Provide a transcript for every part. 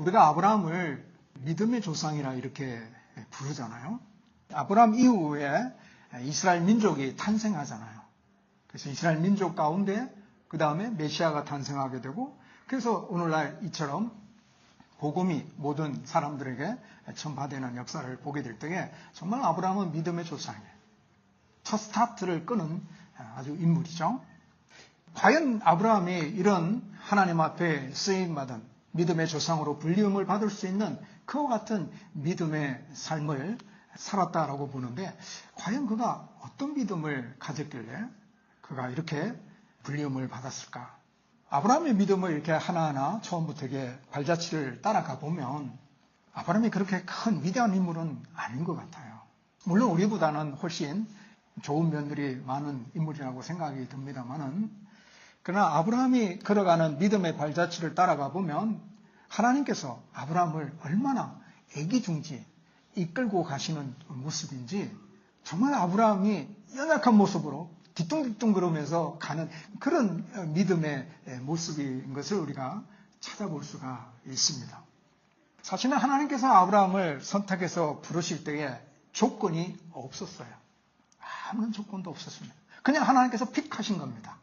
우리가 아브라함을 믿음의 조상이라 이렇게 부르잖아요. 아브라함 이후에 이스라엘 민족이 탄생하잖아요. 그래서 이스라엘 민족 가운데 그 다음에 메시아가 탄생하게 되고, 그래서 오늘날 이처럼 복음이 모든 사람들에게 전파되는 역사를 보게 될 때에 정말 아브라함은 믿음의 조상이에요. 첫 스타트를 끄는 아주 인물이죠. 과연 아브라함이 이런 하나님 앞에 쓰임받은 믿음의 조상으로 불리움을 받을 수 있는 그와 같은 믿음의 삶을 살았다라고 보는데, 과연 그가 어떤 믿음을 가졌길래 그가 이렇게 불리움을 받았을까? 아브라함의 믿음을 이렇게 하나하나 처음부터 이렇게 발자취를 따라가 보면 아브라함이 그렇게 큰 위대한 인물은 아닌 것 같아요. 물론 우리보다는 훨씬 좋은 면들이 많은 인물이라고 생각이 듭니다만은, 그러나 아브라함이 걸어가는 믿음의 발자취를 따라가 보면 하나님께서 아브라함을 얼마나 애기중지 이끌고 가시는 모습인지, 정말 아브라함이 연약한 모습으로 뒤뚱뒤뚱 그러면서 가는 그런 믿음의 모습인 것을 우리가 찾아볼 수가 있습니다. 사실은 하나님께서 아브라함을 선택해서 부르실 때에 조건이 없었어요. 아무런 조건도 없었습니다. 그냥 하나님께서 픽하신 겁니다.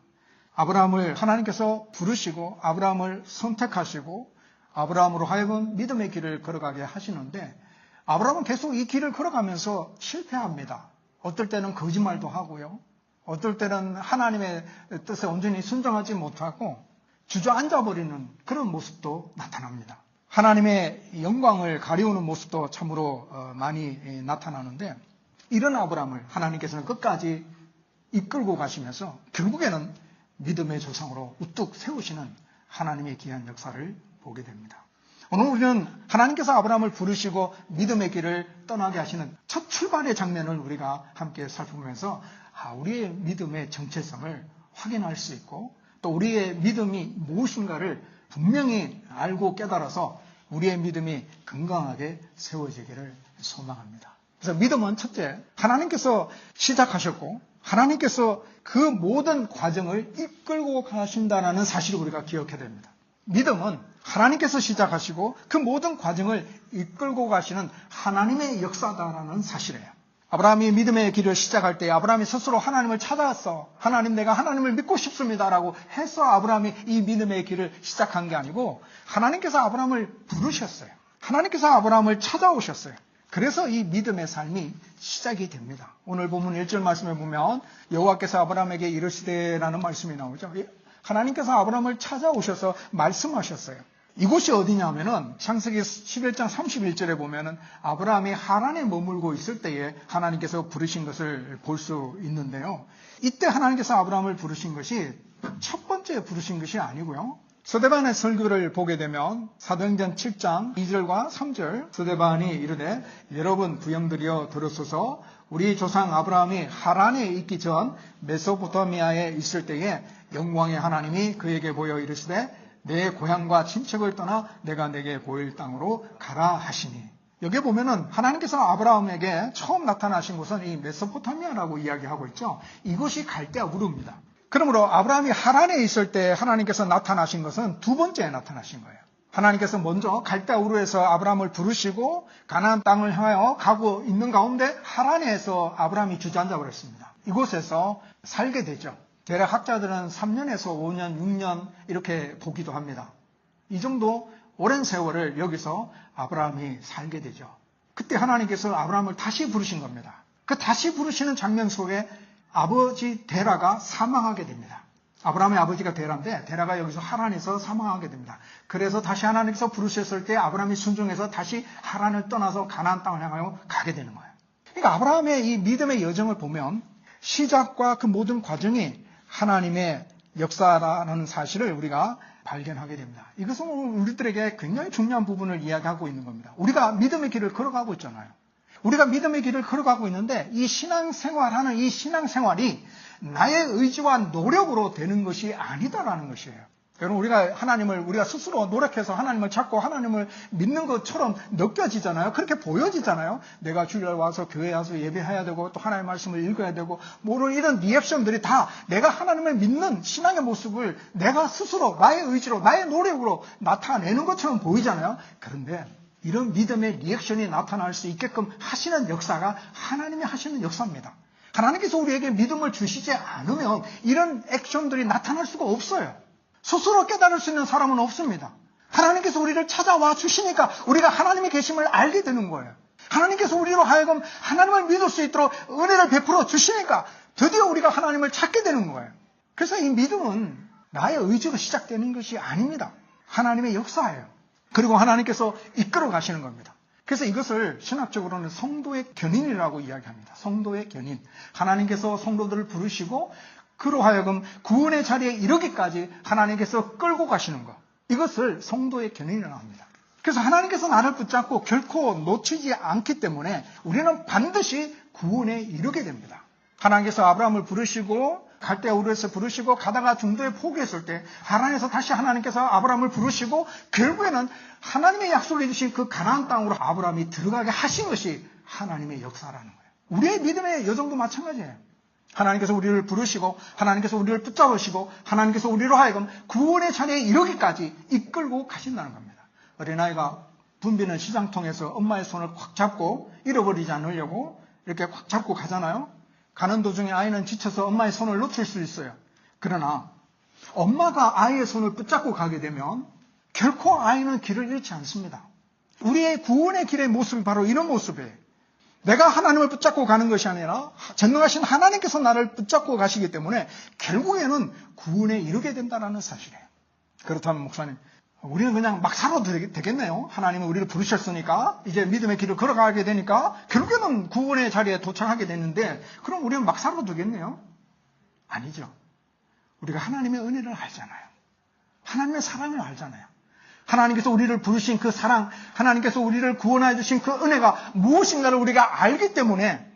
아브라함을 하나님께서 부르시고 아브라함을 선택하시고 아브라함으로 하여금 믿음의 길을 걸어가게 하시는데, 아브라함은 계속 이 길을 걸어가면서 실패합니다. 어떨 때는 거짓말도 하고요. 어떨 때는 하나님의 뜻에 온전히 순종하지 못하고 주저앉아버리는 그런 모습도 나타납니다. 하나님의 영광을 가리우는 모습도 참으로 많이 나타나는데, 이런 아브라함을 하나님께서는 끝까지 이끌고 가시면서 결국에는 믿음의 조상으로 우뚝 세우시는 하나님의 귀한 역사를 보게 됩니다. 오늘 우리는 하나님께서 아브라함을 부르시고 믿음의 길을 떠나게 하시는 첫 출발의 장면을 우리가 함께 살펴보면서 우리의 믿음의 정체성을 확인할 수 있고, 또 우리의 믿음이 무엇인가를 분명히 알고 깨달아서 우리의 믿음이 건강하게 세워지기를 소망합니다. 그래서 믿음은 첫째, 하나님께서 시작하셨고 하나님께서 그 모든 과정을 이끌고 가신다는 사실을 우리가 기억해야 됩니다. 믿음은 하나님께서 시작하시고 그 모든 과정을 이끌고 가시는 하나님의 역사다라는 사실이에요. 아브라함이 믿음의 길을 시작할 때 아브라함이 스스로 하나님을 찾아왔어. 하나님, 내가 하나님을 믿고 싶습니다라고 해서 아브라함이 이 믿음의 길을 시작한 게 아니고, 하나님께서 아브라함을 부르셨어요. 하나님께서 아브라함을 찾아오셨어요. 그래서 이 믿음의 삶이 시작이 됩니다. 오늘 본문 1절 말씀에 보면 여호와께서 아브라함에게 이르시되라는 말씀이 나오죠. 하나님께서 아브라함을 찾아오셔서 말씀하셨어요. 이곳이 어디냐면은 창세기 11장 31절에 보면은 아브라함이 하란에 머물고 있을 때에 하나님께서 부르신 것을 볼 수 있는데요. 이때 하나님께서 아브라함을 부르신 것이 첫 번째 부르신 것이 아니고요. 스데반의 설교를 보게 되면 사도행전 7장 2절과 3절, 스데반이 이르되 여러분 부형들이여 들으소서, 우리 조상 아브라함이 하란에 있기 전 메소포타미아에 있을 때에 영광의 하나님이 그에게 보여 이르시되 내 고향과 친척을 떠나 내가 내게 보일 땅으로 가라 하시니. 여기 보면은 하나님께서 아브라함에게 처음 나타나신 곳은 이 메소포타미아라고 이야기하고 있죠. 이곳이 갈대아 우르입니다. 그러므로 아브라함이 하란에 있을 때 하나님께서 나타나신 것은 두 번째에 나타나신 거예요. 하나님께서 먼저 갈대아 우르에서 아브라함을 부르시고 가나안 땅을 향하여 가고 있는 가운데 하란에서 아브라함이 주저앉아 버렸습니다. 이곳에서 살게 되죠. 대략 학자들은 3년에서 5년, 6년 이렇게 보기도 합니다. 이 정도 오랜 세월을 여기서 아브라함이 살게 되죠. 그때 하나님께서 아브라함을 다시 부르신 겁니다. 그 다시 부르시는 장면 속에 아버지 데라가 사망하게 됩니다. 아브라함의 아버지가 데라인데 데라가 여기서 하란에서 사망하게 됩니다. 그래서 다시 하나님께서 부르셨을 때 아브라함이 순종해서 다시 하란을 떠나서 가나안 땅을 향하여 가게 되는 거예요. 그러니까 아브라함의 이 믿음의 여정을 보면 시작과 그 모든 과정이 하나님의 역사라는 사실을 우리가 발견하게 됩니다. 이것은 우리들에게 굉장히 중요한 부분을 이야기하고 있는 겁니다. 우리가 믿음의 길을 걸어가고 있잖아요. 우리가 믿음의 길을 걸어가고 있는데 이 신앙생활하는 이 신앙생활이 나의 의지와 노력으로 되는 것이 아니다라는 것이에요. 여러분, 우리가 스스로 노력해서 하나님을 찾고 하나님을 믿는 것처럼 느껴지잖아요. 그렇게 보여지잖아요. 내가 주일날 와서 교회에 와서 예배해야 되고 또 하나님의 말씀을 읽어야 되고 모든 이런 리액션들이 다 내가 하나님을 믿는 신앙의 모습을 내가 스스로 나의 의지로 나의 노력으로 나타내는 것처럼 보이잖아요. 그런데 이런 믿음의 리액션이 나타날 수 있게끔 하시는 역사가 하나님이 하시는 역사입니다. 하나님께서 우리에게 믿음을 주시지 않으면 이런 액션들이 나타날 수가 없어요. 스스로 깨달을 수 있는 사람은 없습니다. 하나님께서 우리를 찾아와 주시니까 우리가 하나님의 계심을 알게 되는 거예요. 하나님께서 우리로 하여금 하나님을 믿을 수 있도록 은혜를 베풀어 주시니까 드디어 우리가 하나님을 찾게 되는 거예요. 그래서 이 믿음은 나의 의지로 시작되는 것이 아닙니다. 하나님의 역사예요. 그리고 하나님께서 이끌어 가시는 겁니다. 그래서 이것을 신학적으로는 성도의 견인이라고 이야기합니다. 성도의 견인. 하나님께서 성도들을 부르시고 그로 하여금 구원의 자리에 이르기까지 하나님께서 끌고 가시는 것. 이것을 성도의 견인이라고 합니다. 그래서 하나님께서 나를 붙잡고 결코 놓치지 않기 때문에 우리는 반드시 구원에 이르게 됩니다. 하나님께서 아브라함을 부르시고 갈대아 우르에서 부르시고 가다가 중도에 포기했을 때 하나님께서 다시 하나님께서 아브라함을 부르시고 결국에는 하나님의 약속해 주신 그 가나안 땅으로 아브라함이 들어가게 하신 것이 하나님의 역사라는 거예요. 우리의 믿음의 여정도 마찬가지예요. 하나님께서 우리를 부르시고 하나님께서 우리를 붙잡으시고 하나님께서 우리로 하여금 구원의 자리에 이르기까지 이끌고 가신다는 겁니다. 어린아이가 붐비는 시장통에서 엄마의 손을 꽉 잡고 잃어버리지 않으려고 이렇게 꽉 잡고 가잖아요. 가는 도중에 아이는 지쳐서 엄마의 손을 놓칠 수 있어요. 그러나 엄마가 아이의 손을 붙잡고 가게 되면 결코 아이는 길을 잃지 않습니다. 우리의 구원의 길의 모습이 바로 이런 모습이에요. 내가 하나님을 붙잡고 가는 것이 아니라 전능하신 하나님께서 나를 붙잡고 가시기 때문에 결국에는 구원에 이르게 된다는 사실이에요. 그렇다면 목사님, 우리는 그냥 막 살아도 되겠네요. 하나님이 우리를 부르셨으니까 이제 믿음의 길을 걸어가게 되니까 결국에는 구원의 자리에 도착하게 됐는데 그럼 우리는 막 살아도 되겠네요? 아니죠. 우리가 하나님의 은혜를 알잖아요. 하나님의 사랑을 알잖아요. 하나님께서 우리를 부르신 그 사랑, 하나님께서 우리를 구원해 주신 그 은혜가 무엇인가를 우리가 알기 때문에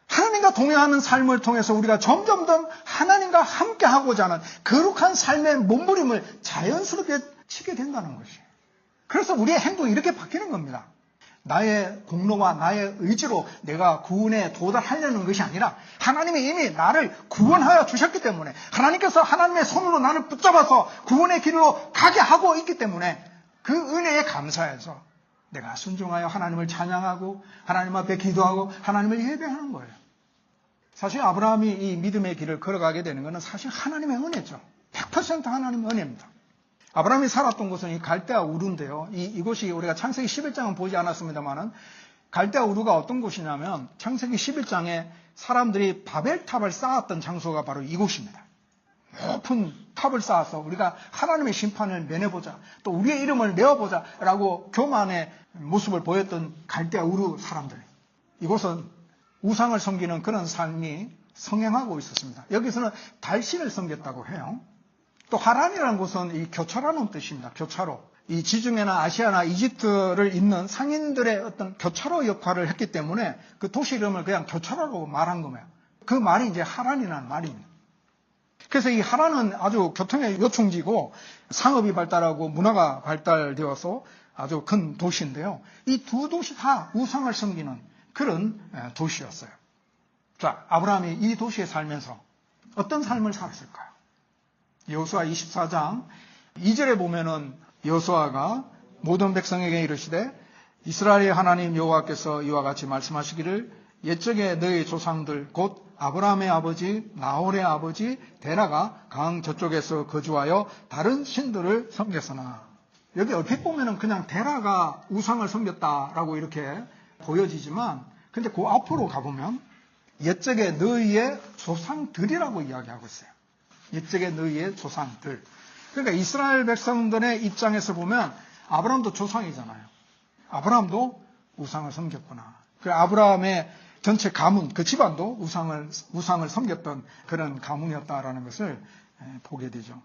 하나님과 동행하는 삶을 통해서 우리가 점점 더 하나님과 함께하고자 하는 거룩한 삶의 몸부림을 자연스럽게 치게 된다는 것이에요. 그래서 우리의 행동이 이렇게 바뀌는 겁니다. 나의 공로와 나의 의지로 내가 구원에 도달하려는 것이 아니라 하나님이 이미 나를 구원하여 주셨기 때문에 하나님께서 하나님의 손으로 나를 붙잡아서 구원의 길로 가게 하고 있기 때문에 그 은혜에 감사해서 내가 순종하여 하나님을 찬양하고 하나님 앞에 기도하고 하나님을 예배하는 거예요. 사실 아브라함이 이 믿음의 길을 걸어가게 되는 것은 사실 하나님의 은혜죠. 100% 하나님의 은혜입니다. 아브라함이 살았던 곳은 이 갈대아 우르인데요. 이곳이 우리가 창세기 11장은 보지 않았습니다만은 갈대아 우르가 어떤 곳이냐면 창세기 11장에 사람들이 바벨탑을 쌓았던 장소가 바로 이곳입니다. 높은 탑을 쌓아서 우리가 하나님의 심판을 면해보자, 또 우리의 이름을 내어보자 라고 교만의 모습을 보였던 갈대아 우르 사람들. 이곳은 우상을 섬기는 그런 삶이 성행하고 있었습니다. 여기서는 달신을 섬겼다고 해요. 또 하란이라는 곳은 이 교차라는 뜻입니다. 교차로. 이 지중해나 아시아나 이집트를 잇는 상인들의 어떤 교차로 역할을 했기 때문에 그 도시 이름을 그냥 교차로로 말한 거예요. 그 말이 이제 하란이라는 말입니다. 그래서 이 하란은 아주 교통의 요충지고 상업이 발달하고 문화가 발달되어서 아주 큰 도시인데요. 이 두 도시 다 우상을 섬기는 그런 도시였어요. 자, 아브라함이 이 도시에 살면서 어떤 삶을 살았을까요? 여호수아 24장 2절에 보면은 여호수아가 모든 백성에게 이르시되 이스라엘의 하나님 여호와께서 이와 같이 말씀하시기를 옛적에 너희 조상들 곧 아브라함의 아버지 나홀의 아버지 데라가 강 저쪽에서 거주하여 다른 신들을 섬겼으나 여기 얼핏 보면은 그냥 데라가 우상을 섬겼다라고 이렇게 보여지지만 근데 그 앞으로 가보면 옛적에 너희의 조상들이라고 이야기하고 있어요. 옛적의 너희의 조상들. 그러니까 이스라엘 백성들의 입장에서 보면 아브라함도 조상이잖아요. 아브라함도 우상을 섬겼구나. 그 아브라함의 전체 가문, 그 집안도 우상을 섬겼던 그런 가문이었다라는 것을 보게 되죠.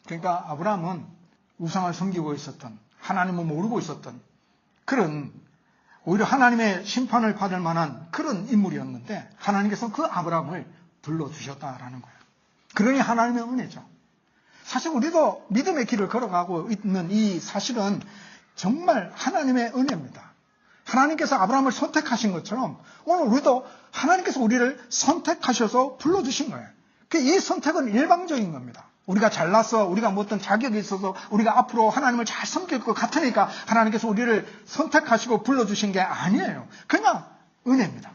그러니까 아브라함은 우상을 섬기고 있었던, 하나님을 모르고 있었던 그런 오히려 하나님의 심판을 받을 만한 그런 인물이었는데 하나님께서 그 아브라함을 불러주셨다라는 거예요. 그러니 하나님의 은혜죠. 사실 우리도 믿음의 길을 걸어가고 있는 이 사실은 정말 하나님의 은혜입니다. 하나님께서 아브라함을 선택하신 것처럼 오늘 우리도 하나님께서 우리를 선택하셔서 불러주신 거예요. 이 선택은 일방적인 겁니다. 우리가 잘나서 우리가 뭐 어떤 자격이 있어서 우리가 앞으로 하나님을 잘 섬길 것 같으니까 하나님께서 우리를 선택하시고 불러주신 게 아니에요. 그냥 은혜입니다.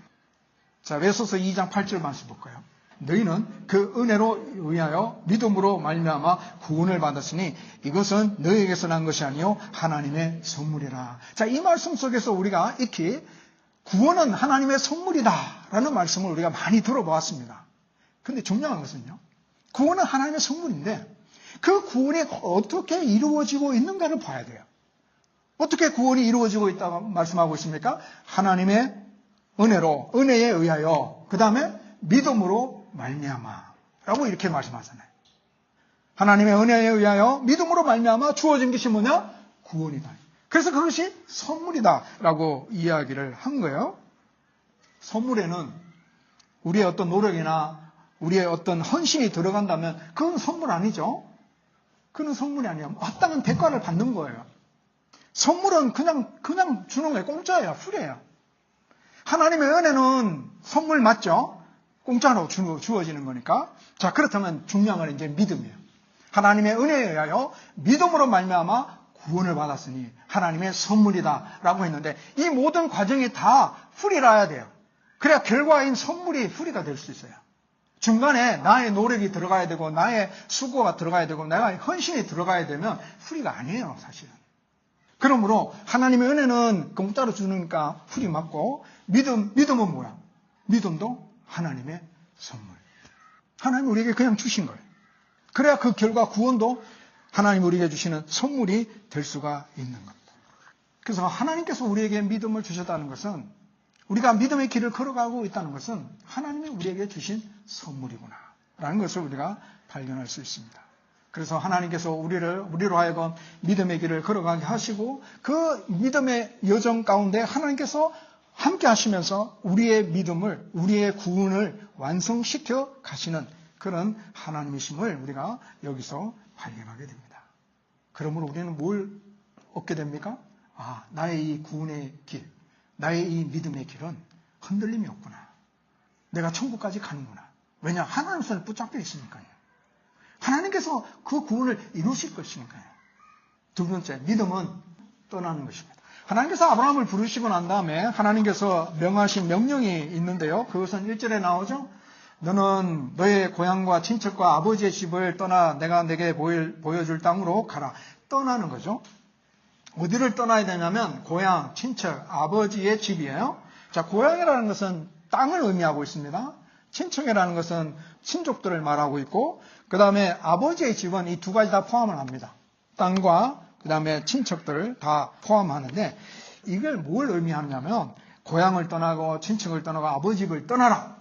자, 에베소서 2장 8절 말씀 볼까요? 너희는 그 은혜로 의하여 믿음으로 말미암아 구원을 받았으니 이것은 너희에게서 난 것이 아니요 하나님의 선물이라. 자, 이 말씀 속에서 우리가 익히 구원은 하나님의 선물이다라는 말씀을 우리가 많이 들어보았습니다. 그런데 중요한 것은요, 구원은 하나님의 선물인데 그 구원이 어떻게 이루어지고 있는가를 봐야 돼요. 어떻게 구원이 이루어지고 있다고 말씀하고 있습니까? 하나님의 은혜로, 은혜에 의하여, 그 다음에 믿음으로 말미암아 라고 이렇게 말씀하잖아요. 하나님의 은혜에 의하여 믿음으로 말미암아 주어진 것이 뭐냐? 구원이다. 그래서 그것이 선물이다 라고 이야기를 한 거예요. 선물에는 우리의 어떤 노력이나 우리의 어떤 헌신이 들어간다면 그건 선물 아니죠. 그건 선물이 아니에요. 마땅한 대가를 받는 거예요. 선물은 그냥 주는 거예요. 공짜예요. 프리예요. 하나님의 은혜는 선물 맞죠? 공짜로 주어지는 거니까. 자, 그렇다면 중요한 건 이제 믿음이에요. 하나님의 은혜에 의하여 믿음으로 말미암아 구원을 받았으니 하나님의 선물이다라고 했는데 이 모든 과정이 다 풀이라야 돼요. 그래야 결과인 선물이 풀이가 될 수 있어요. 중간에 나의 노력이 들어가야 되고 나의 수고가 들어가야 되고 나의 헌신이 들어가야 되면 풀이가 아니에요, 사실은. 그러므로 하나님의 은혜는 공짜로 주니까 풀이 맞고 믿음은 뭐야? 믿음도 하나님의 선물. 하나님이 우리에게 그냥 주신 거예요. 그래야 그 결과 구원도 하나님이 우리에게 주시는 선물이 될 수가 있는 겁니다. 그래서 하나님께서 우리에게 믿음을 주셨다는 것은 우리가 믿음의 길을 걸어가고 있다는 것은 하나님이 우리에게 주신 선물이구나 라는 것을 우리가 발견할 수 있습니다. 그래서 하나님께서 우리로 하여금 믿음의 길을 걸어가게 하시고 그 믿음의 여정 가운데 하나님께서 함께 하시면서 우리의 믿음을, 우리의 구원을 완성시켜 가시는 그런 하나님이심을 우리가 여기서 발견하게 됩니다. 그러므로 우리는 뭘 얻게 됩니까? 나의 이 구원의 길, 나의 이 믿음의 길은 흔들림이 없구나. 내가 천국까지 가는구나. 왜냐? 하나님 손에 붙잡혀 있으니까요. 하나님께서 그 구원을 이루실 것이니까요. 두 번째, 믿음은 떠나는 것입니다. 하나님께서 아브라함을 부르시고 난 다음에 하나님께서 명하신 명령이 있는데요. 그것은 1절에 나오죠. 너는 너의 고향과 친척과 아버지의 집을 떠나 내가 내게 보여줄 땅으로 가라. 떠나는 거죠. 어디를 떠나야 되냐면 고향, 친척, 아버지의 집이에요. 자, 고향이라는 것은 땅을 의미하고 있습니다. 친척이라는 것은 친족들을 말하고 있고 그 다음에 아버지의 집은 이 두 가지 다 포함을 합니다. 땅과 그 다음에 친척들을 다 포함하는데 이걸 뭘 의미하냐면 고향을 떠나고 친척을 떠나고 아버지 집을 떠나라.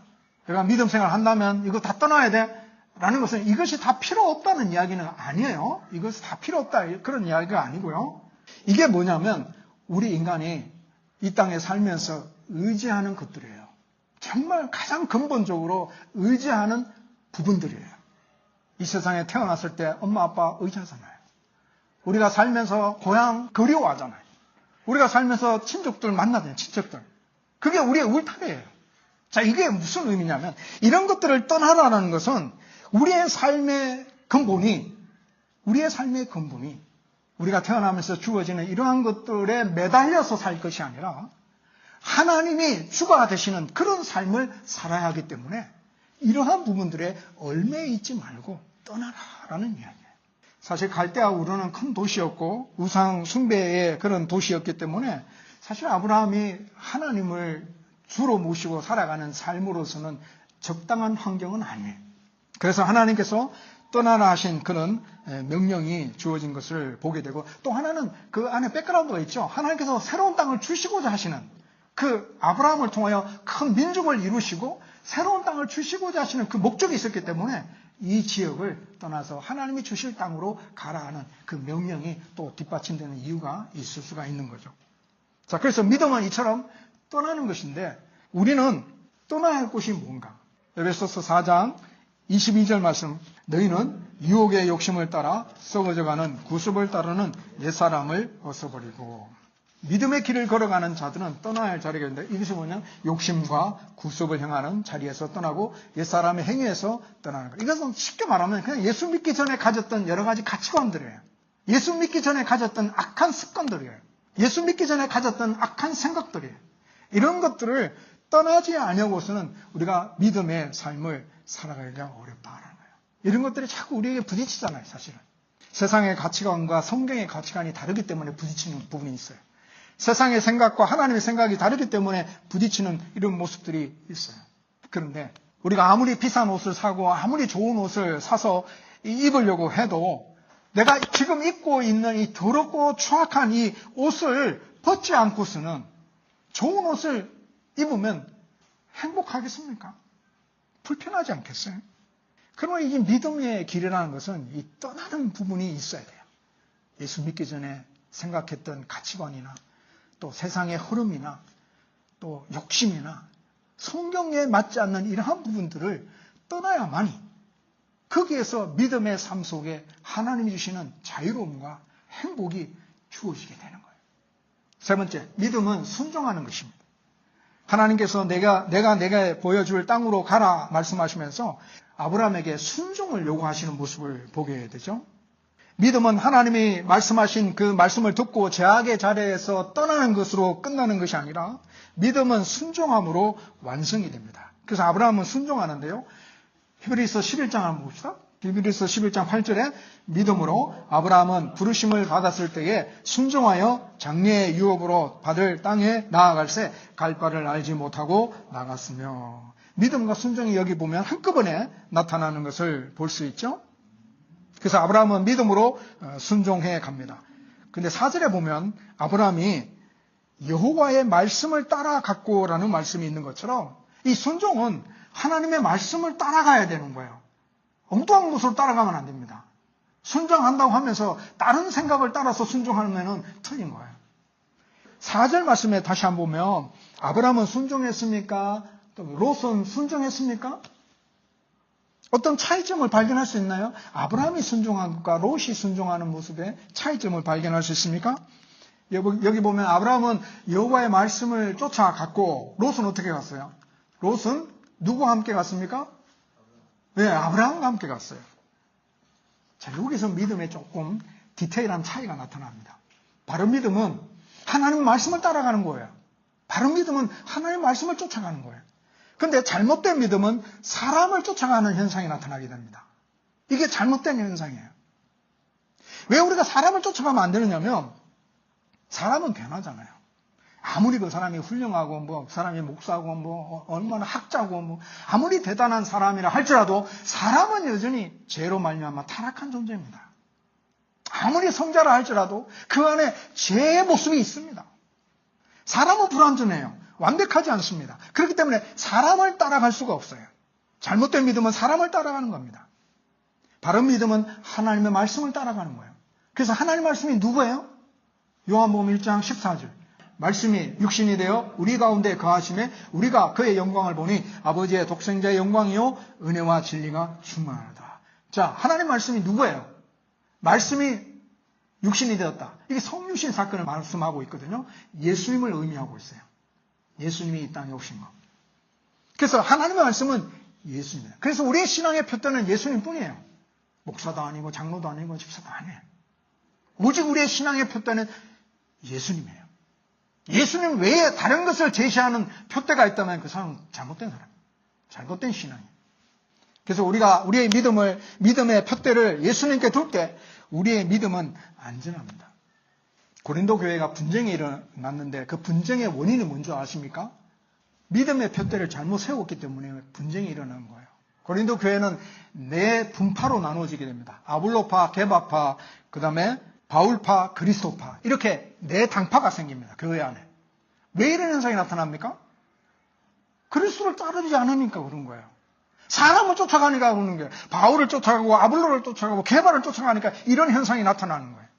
내가 믿음 생활을 한다면 이거 다 떠나야 돼. 라는 것은 이것이 다 필요 없다는 이야기는 아니에요. 이것이 다 필요 없다 그런 이야기가 아니고요. 이게 뭐냐면 우리 인간이 이 땅에 살면서 의지하는 것들이에요. 정말 가장 근본적으로 의지하는 부분들이에요. 이 세상에 태어났을 때 엄마 아빠 의지하잖아요. 우리가 살면서 고향 그리워하잖아요. 우리가 살면서 친족들 만나잖아요. 친척들. 그게 우리의 울타리예요. 자, 이게 무슨 의미냐면 이런 것들을 떠나라는 것은 우리의 삶의 근본이 우리가 태어나면서 주어지는 이러한 것들에 매달려서 살 것이 아니라 하나님이 주가 되시는 그런 삶을 살아야 하기 때문에 이러한 부분들에 얽매여 있지 말고 떠나라라는 이야기예요. 사실 갈대아 우르는 큰 도시였고 우상 숭배의 그런 도시였기 때문에 사실 아브라함이 하나님을 주로 모시고 살아가는 삶으로서는 적당한 환경은 아니에요. 그래서 하나님께서 떠나라 하신 그런 명령이 주어진 것을 보게 되고 또 하나는 그 안에 백그라운드가 있죠. 하나님께서 새로운 땅을 주시고자 하시는 그 아브라함을 통하여 큰 민족을 이루시고 새로운 땅을 주시고자 하시는 그 목적이 있었기 때문에 이 지역을 떠나서 하나님이 주실 땅으로 가라 하는 그 명령이 또 뒷받침되는 이유가 있을 수가 있는 거죠. 자, 그래서 믿음은 이처럼 떠나는 것인데 우리는 떠나야 할 곳이 뭔가? 에베소서 4장 22절 말씀 너희는 유혹의 욕심을 따라 썩어져가는 구습을 따르는 옛사람을 벗어버리고. 믿음의 길을 걸어가는 자들은 떠나야 할 자리가 있는데, 이것이 뭐냐? 욕심과 구습을 행하는 자리에서 떠나고 옛사람의 행위에서 떠나는 거예요. 이것은 쉽게 말하면 그냥 예수 믿기 전에 가졌던 여러 가지 가치관들이에요. 예수 믿기 전에 가졌던 악한 습관들이에요. 예수 믿기 전에 가졌던 악한 생각들이에요. 이런 것들을 떠나지 않으고서는 우리가 믿음의 삶을 살아가기가 어렵다는 거예요. 이런 것들이 자꾸 우리에게 부딪히잖아요, 사실은. 세상의 가치관과 성경의 가치관이 다르기 때문에 부딪히는 부분이 있어요. 세상의 생각과 하나님의 생각이 다르기 때문에 부딪히는 이런 모습들이 있어요. 그런데 우리가 아무리 비싼 옷을 사고 아무리 좋은 옷을 사서 입으려고 해도 내가 지금 입고 있는 이 더럽고 추악한 이 옷을 벗지 않고서는 좋은 옷을 입으면 행복하겠습니까? 불편하지 않겠어요? 그러나 이 믿음의 길이라는 것은 이 떠나는 부분이 있어야 돼요. 예수 믿기 전에 생각했던 가치관이나 또 세상의 흐름이나 또 욕심이나 성경에 맞지 않는 이러한 부분들을 떠나야만이 거기에서 믿음의 삶 속에 하나님이 주시는 자유로움과 행복이 주어지게 되는 거예요. 세 번째, 믿음은 순종하는 것입니다. 하나님께서 내가 보여줄 땅으로 가라 말씀하시면서 아브라함에게 순종을 요구하시는 모습을 보게 되죠. 믿음은 하나님이 말씀하신 그 말씀을 듣고 제약의 자리에서 떠나는 것으로 끝나는 것이 아니라 믿음은 순종함으로 완성이 됩니다. 그래서 아브라함은 순종하는데요. 히브리서 11장 한번 봅시다. 히브리서 11장 8절에 믿음으로 아브라함은 부르심을 받았을 때에 순종하여 장래의 유업으로 받을 땅에 나아갈새 갈 바를 알지 못하고 나갔으며. 믿음과 순종이 여기 보면 한꺼번에 나타나는 것을 볼 수 있죠. 그래서 아브라함은 믿음으로 순종해 갑니다. 근데 4절에 보면 아브라함이 여호와의 말씀을 따라갔고라는 말씀이 있는 것처럼 이 순종은 하나님의 말씀을 따라가야 되는 거예요. 엉뚱한 곳으로 따라가면 안 됩니다. 순종한다고 하면서 다른 생각을 따라서 순종하면 틀린 거예요. 4절 말씀에 다시 한번 보면 아브라함은 순종했습니까? 또 롯은 순종했습니까? 어떤 차이점을 발견할 수 있나요? 아브라함이 순종한 것과 롯이 순종하는 모습에 차이점을 발견할 수 있습니까? 여기 보면 아브라함은 여호와의 말씀을 쫓아갔고 롯은 어떻게 갔어요? 롯은 누구와 함께 갔습니까? 네, 아브라함과 함께 갔어요. 자, 여기서 믿음에 조금 디테일한 차이가 나타납니다. 바른 믿음은 하나님 말씀을 따라가는 거예요. 바른 믿음은 하나님 말씀을 쫓아가는 거예요. 그런데 잘못된 믿음은 사람을 쫓아가는 현상이 나타나게 됩니다. 이게 잘못된 현상이에요. 왜 우리가 사람을 쫓아가면 안 되느냐면 사람은 변하잖아요. 아무리 그 사람이 훌륭하고 그 사람이 목사고 얼마나 학자고 아무리 대단한 사람이라 할지라도 사람은 여전히 죄로 말미암아 타락한 존재입니다. 아무리 성자라 할지라도 그 안에 죄의 모습이 있습니다. 사람은 불완전해요. 완벽하지 않습니다. 그렇기 때문에 사람을 따라갈 수가 없어요. 잘못된 믿음은 사람을 따라가는 겁니다. 바른 믿음은 하나님의 말씀을 따라가는 거예요. 그래서 하나님의 말씀이 누구예요? 요한복음 1장 14절. 말씀이 육신이 되어 우리 가운데 거하심에 우리가 그의 영광을 보니 아버지의 독생자의 영광이요 은혜와 진리가 충만하다. 자, 하나님 말씀이 누구예요? 말씀이 육신이 되었다. 이게 성육신 사건을 말씀하고 있거든요. 예수님을 의미하고 있어요. 예수님이 이 땅에 오신 것. 그래서 하나님의 말씀은 예수님이에요. 그래서 우리의 신앙의 표대는 예수님뿐이에요. 목사도 아니고 장로도 아니고 집사도 아니에요. 오직 우리의 신앙의 표대는 예수님이에요. 예수님 외에 다른 것을 제시하는 표대가 있다면 그 사람은 잘못된 사람이에요. 잘못된 신앙이에요. 그래서 우리가 우리의 믿음의 표대를 예수님께 둘 때 우리의 믿음은 안전합니다. 고린도 교회가 분쟁이 일어났는데 그 분쟁의 원인이 뭔지 아십니까? 믿음의 표대를 잘못 세웠기 때문에 분쟁이 일어난 거예요. 고린도 교회는 네 분파로 나누어지게 됩니다. 아볼로파, 게바파, 그 다음에 바울파, 그리스도파 이렇게 네 당파가 생깁니다. 교회 안에. 왜 이런 현상이 나타납니까? 그리스도를 따르지 않으니까 그런 거예요. 사람을 쫓아가니까 그러는 거예요. 바울을 쫓아가고 아볼로를 쫓아가고 게바를 쫓아가니까 이런 현상이 나타나는 거예요.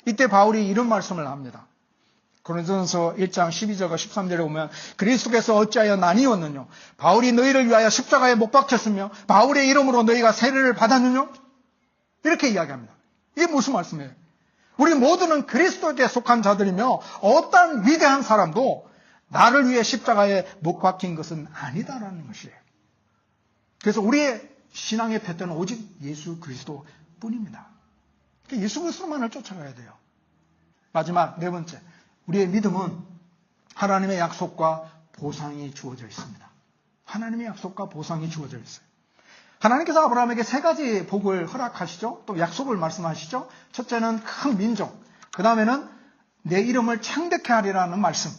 이때 바울이 이런 말씀을 합니다. 고린도전서 1장 12절과 13절에 보면 그리스도께서 어찌하여 나뉘었느냐? 바울이 너희를 위하여 십자가에 못 박혔으며 바울의 이름으로 너희가 세례를 받았느냐? 이렇게 이야기합니다. 이게 무슨 말씀이에요? 우리 모두는 그리스도께 속한 자들이며 어떤 위대한 사람도 나를 위해 십자가에 못 박힌 것은 아니다라는 것이에요. 그래서 우리의 신앙의 표대는 오직 예수 그리스도 뿐입니다. 예수 그리스도만을 쫓아가야 돼요. 마지막 네 번째, 우리의 믿음은 하나님의 약속과 보상이 주어져 있습니다. 하나님의 약속과 보상이 주어져 있어요. 하나님께서 아브라함에게 세 가지 복을 허락하시죠. 또 약속을 말씀하시죠. 첫째는 큰 민족, 그 다음에는 내 이름을 창대케 하리라는 말씀,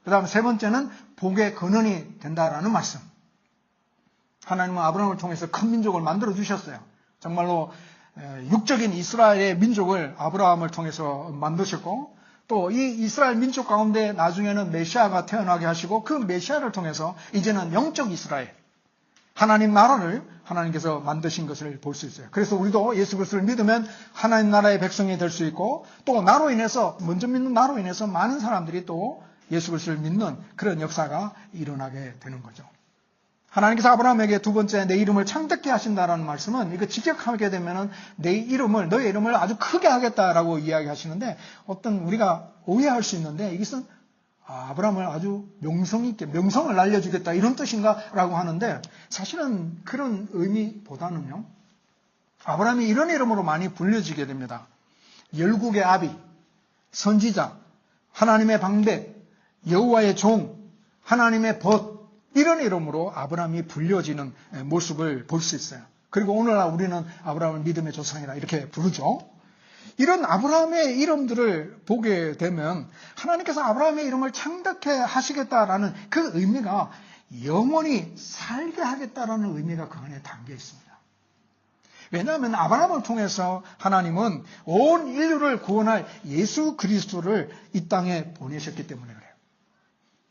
그 다음에 세 번째는 복의 근원이 된다라는 말씀. 하나님은 아브라함을 통해서 큰 민족을 만들어 주셨어요. 정말로 육적인 이스라엘의 민족을 아브라함을 통해서 만드셨고, 또 이 이스라엘 민족 가운데 나중에는 메시아가 태어나게 하시고, 그 메시아를 통해서 이제는 영적 이스라엘, 하나님 나라를 하나님께서 만드신 것을 볼 수 있어요. 그래서 우리도 예수 그리스도를 믿으면 하나님 나라의 백성이 될 수 있고, 또 나로 인해서, 먼저 믿는 나로 인해서 많은 사람들이 또 예수 그리스도를 믿는 그런 역사가 일어나게 되는 거죠. 하나님께서 아브라함에게 두 번째 내 이름을 창대케 하신다라는 말씀은, 이거 직역하게 되면은 너의 이름을 아주 크게 하겠다라고 이야기하시는데, 어떤 우리가 오해할 수 있는데, 이것은 아브라함을 아주 명성 있게, 명성을 날려주겠다 이런 뜻인가 라고 하는데, 사실은 그런 의미보다는요, 아브라함이 이런 이름으로 많이 불려지게 됩니다. 열국의 아비, 선지자, 하나님의 방백, 여호와의 종, 하나님의 벗, 이런 이름으로 아브라함이 불려지는 모습을 볼 수 있어요. 그리고 오늘날 우리는 아브라함을 믿음의 조상이라 이렇게 부르죠. 이런 아브라함의 이름들을 보게 되면 하나님께서 아브라함의 이름을 창대케 하시겠다라는 그 의미가 영원히 살게 하겠다라는 의미가 그 안에 담겨 있습니다. 왜냐하면 아브라함을 통해서 하나님은 온 인류를 구원할 예수 그리스도를 이 땅에 보내셨기 때문에 그래요.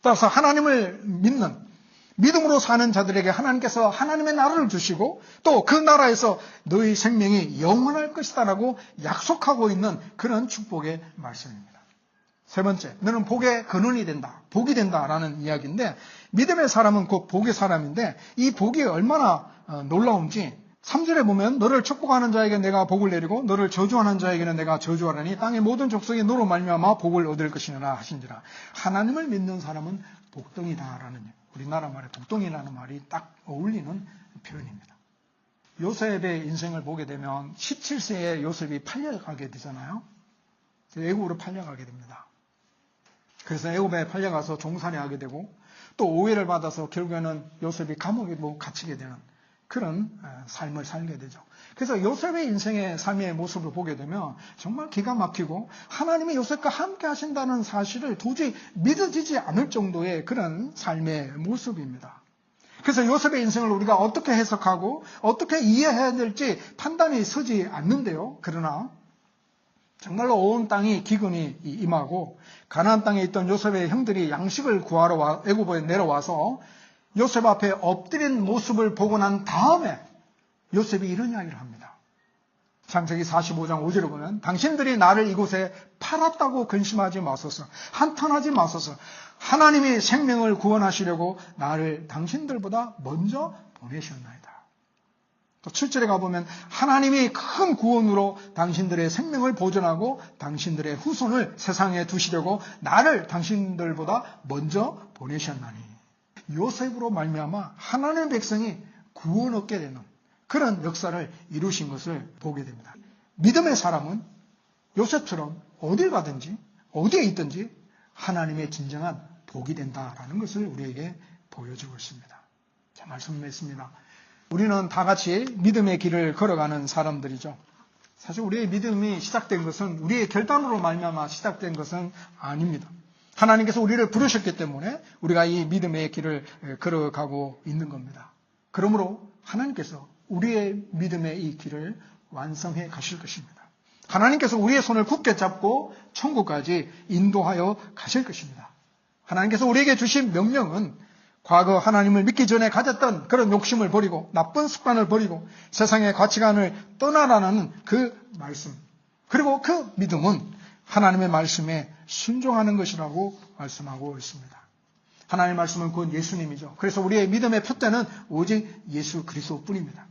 따라서 하나님을 믿는, 믿음으로 사는 자들에게 하나님께서 하나님의 나라를 주시고, 또 그 나라에서 너희 생명이 영원할 것이다라고 약속하고 있는 그런 축복의 말씀입니다. 세 번째, 너는 복의 근원이 된다, 복이 된다라는 이야기인데, 믿음의 사람은 곧 복의 사람인데, 이 복이 얼마나 놀라운지 3절에 보면 너를 축복하는 자에게 내가 복을 내리고 너를 저주하는 자에게는 내가 저주하라니 땅의 모든 족속이 너로 말미암아 복을 얻을 것이니라 하신지라. 하나님을 믿는 사람은 복덩이다라는, 우리나라 말에 복덩이라는 말이 딱 어울리는 표현입니다. 요셉의 인생을 보게 되면 17세에 요셉이 팔려가게 되잖아요. 애국으로 팔려가게 됩니다. 그래서 애국에 팔려가서 종살이하게 되고, 또 오해를 받아서 결국에는 요셉이 감옥에 갇히게 되는 그런 삶을 살게 되죠. 그래서 요셉의 인생의 삶의 모습을 보게 되면 정말 기가 막히고, 하나님이 요셉과 함께 하신다는 사실을 도저히 믿어지지 않을 정도의 그런 삶의 모습입니다. 그래서 요셉의 인생을 우리가 어떻게 해석하고 어떻게 이해해야 될지 판단이 서지 않는데요. 그러나 정말로 온 땅이 기근이 임하고 가나안 땅에 있던 요셉의 형들이 양식을 구하러 애굽에 내려와서 요셉 앞에 엎드린 모습을 보고 난 다음에 요셉이 이런 이야기를 합니다. 창세기 45장 5절에 보면 당신들이 나를 이곳에 팔았다고 근심하지 마소서, 한탄하지 마소서. 하나님이 생명을 구원하시려고 나를 당신들보다 먼저 보내셨나이다. 또 7절에 가보면 하나님이 큰 구원으로 당신들의 생명을 보존하고 당신들의 후손을 세상에 두시려고 나를 당신들보다 먼저 보내셨나니. 요셉으로 말미암아 하나님의 백성이 구원 얻게 되는 그런 역사를 이루신 것을 보게 됩니다. 믿음의 사람은 요셉처럼 어딜 가든지 어디에 있든지 하나님의 진정한 복이 된다라는 것을 우리에게 보여주고 있습니다. 자, 말씀했습니다. 우리는 다 같이 믿음의 길을 걸어가는 사람들이죠. 사실 우리의 믿음이 시작된 것은 우리의 결단으로 말미암아 시작된 것은 아닙니다. 하나님께서 우리를 부르셨기 때문에 우리가 이 믿음의 길을 걸어가고 있는 겁니다. 그러므로 하나님께서 우리의 믿음의 이 길을 완성해 가실 것입니다. 하나님께서 우리의 손을 굳게 잡고 천국까지 인도하여 가실 것입니다. 하나님께서 우리에게 주신 명령은 과거 하나님을 믿기 전에 가졌던 그런 욕심을 버리고 나쁜 습관을 버리고 세상의 가치관을 떠나라는 그 말씀, 그리고 그 믿음은 하나님의 말씀에 순종하는 것이라고 말씀하고 있습니다. 하나님의 말씀은 곧 예수님이죠. 그래서 우리의 믿음의 표대는 오직 예수 그리스도뿐입니다.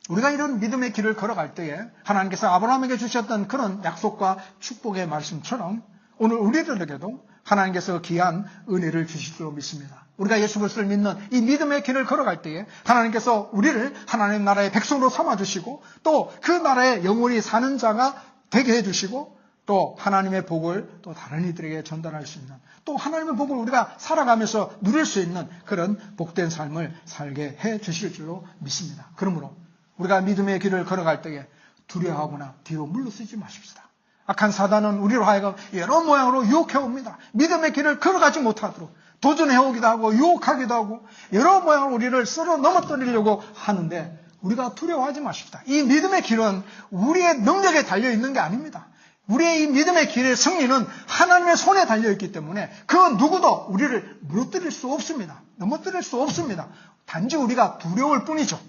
우리가 이런 믿음의 길을 걸어갈 때에 하나님께서 아브라함에게 주셨던 그런 약속과 축복의 말씀처럼 오늘 우리들에게도 하나님께서 귀한 은혜를 주실 줄로 믿습니다. 우리가 예수 그리스도를 믿는 이 믿음의 길을 걸어갈 때에 하나님께서 우리를 하나님 나라의 백성으로 삼아주시고 또 그 나라에 영원히 사는 자가 되게 해주시고 또 하나님의 복을 또 다른 이들에게 전달할 수 있는 또 하나님의 복을 우리가 살아가면서 누릴 수 있는 그런 복된 삶을 살게 해 주실 줄로 믿습니다. 그러므로 우리가 믿음의 길을 걸어갈 때에 두려워하거나 뒤로 물러서지 마십시다. 악한 사단은 우리로 하여금 여러 모양으로 유혹해옵니다. 믿음의 길을 걸어가지 못하도록 도전해오기도 하고 유혹하기도 하고 여러 모양으로 우리를 쓸어 넘어뜨리려고 하는데 우리가 두려워하지 마십시다. 이 믿음의 길은 우리의 능력에 달려있는 게 아닙니다. 우리의 이 믿음의 길의 승리는 하나님의 손에 달려있기 때문에 그 누구도 우리를 무너뜨릴 수 없습니다. 넘어뜨릴 수 없습니다. 단지 우리가 두려울 뿐이죠.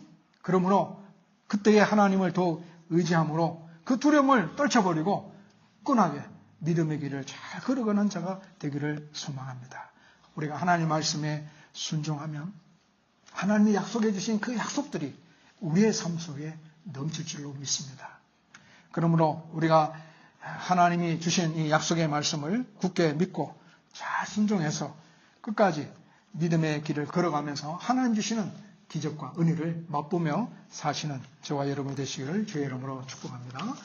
그러므로 그때의 하나님을 더욱 의지함으로 그 두려움을 떨쳐버리고 끈하게 믿음의 길을 잘 걸어가는 자가 되기를 소망합니다. 우리가 하나님 말씀에 순종하면 하나님이 약속해 주신 그 약속들이 우리의 삶 속에 넘칠 줄로 믿습니다. 그러므로 우리가 하나님이 주신 이 약속의 말씀을 굳게 믿고 잘 순종해서 끝까지 믿음의 길을 걸어가면서 하나님 주시는 기적과 은혜를 맛보며 사시는 저와 여러분 되시기를 주의 이름으로 축복합니다.